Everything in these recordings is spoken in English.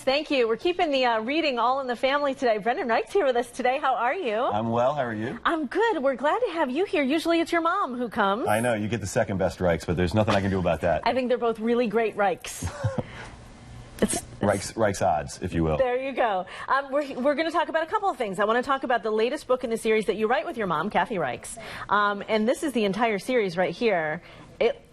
thank you. We're keeping the reading all in the family today. Brendan Reichs here with us today. How are you? I'm well. How are you? I'm good. We're glad to have you here. Usually it's your mom who comes. I know. You get the second best Reichs, but there's nothing I can do about that. I think they're both really great Reichs. Reichs odds, if you will. There you go. We're going to talk about a couple of things. I want to talk about the latest book in the series that you write with your mom, Kathy Reichs. And this is the entire series right here.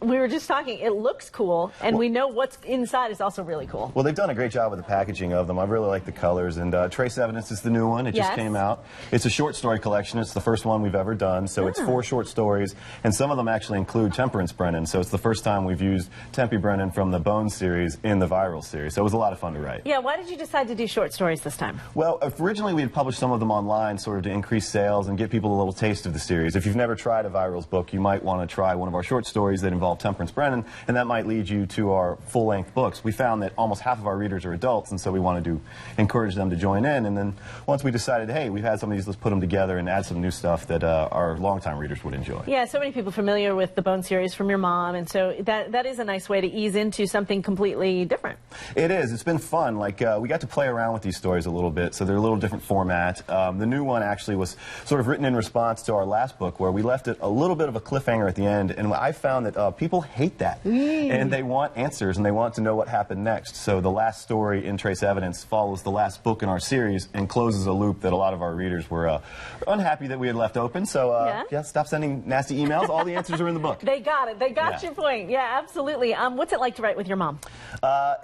We were just talking, it looks cool, and we know what's inside is also really cool. Well, they've done a great job with the packaging of them. I really like the colors, and Trace Evidence is the new one. It just came out. It's a short story collection. It's the first one we've ever done, so it's 4 short stories, and some of them actually include Temperance Brennan, so it's the first time we've used Tempe Brennan from the Bone series in the Viral series, so it was a lot of fun to write. Yeah, why did you decide to do short stories this time? Well, originally we had published some of them online sort of to increase sales and get people a little taste of the series. If you've never tried a Virals book, you might want to try one of our short stories that involve Temperance Brennan, and that might lead you to our full-length books. We found that almost half of our readers are adults, and so we wanted to encourage them to join in. And then once we decided, hey, we've had some of these, let's put them together and add some new stuff that our longtime readers would enjoy. Yeah, so many people familiar with the Bone series from your mom, and so that is a nice way to ease into something completely different. It is. It's been fun. Like, we got to play around with these stories a little bit, so they're a little different format. The new one actually was sort of written in response to our last book, where we left it a little bit of a cliffhanger at the end, and I found that people hate that. And they want answers, and they want to know what happened next. So the last story in Trace Evidence follows the last book in our series and closes a loop that a lot of our readers were unhappy that we had left open. So, yeah, stop sending nasty emails. All the answers are in the book. They got it. They got your point. Yeah, absolutely. What's it like to write with your mom?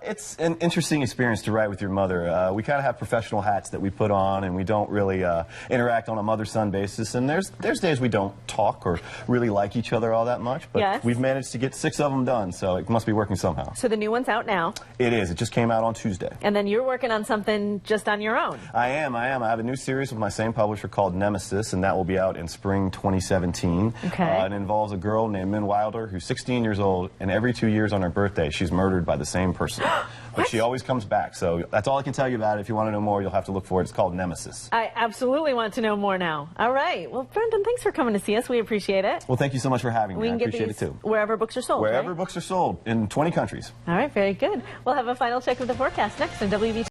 It's an interesting experience to write with your mother. We kind of have professional hats that we put on, and we don't really interact on a mother-son basis. And there's days we don't talk or really like each other all that much. But we've managed to get 6 of them done, so it must be working somehow. So the new one's out now? It is. It just came out on Tuesday. And then you're working on something just on your own? I am. I have a new series with my same publisher called Nemesis, and that will be out in spring 2017. Okay. It involves a girl named Min Wilder who's 16 years old, and every 2 years on her birthday she's murdered by the same person. But she always comes back, so that's all I can tell you about it. If you want to know more, you'll have to look for it. It's called Nemesis. I absolutely want to know more now. All right. Well, Brendan, thanks for coming to see us. We appreciate it. Well, thank you so much for having me. I appreciate it, too. Wherever books are sold, Wherever books are sold, in 20 countries. All right, very good. We'll have a final check of the forecast next on WV.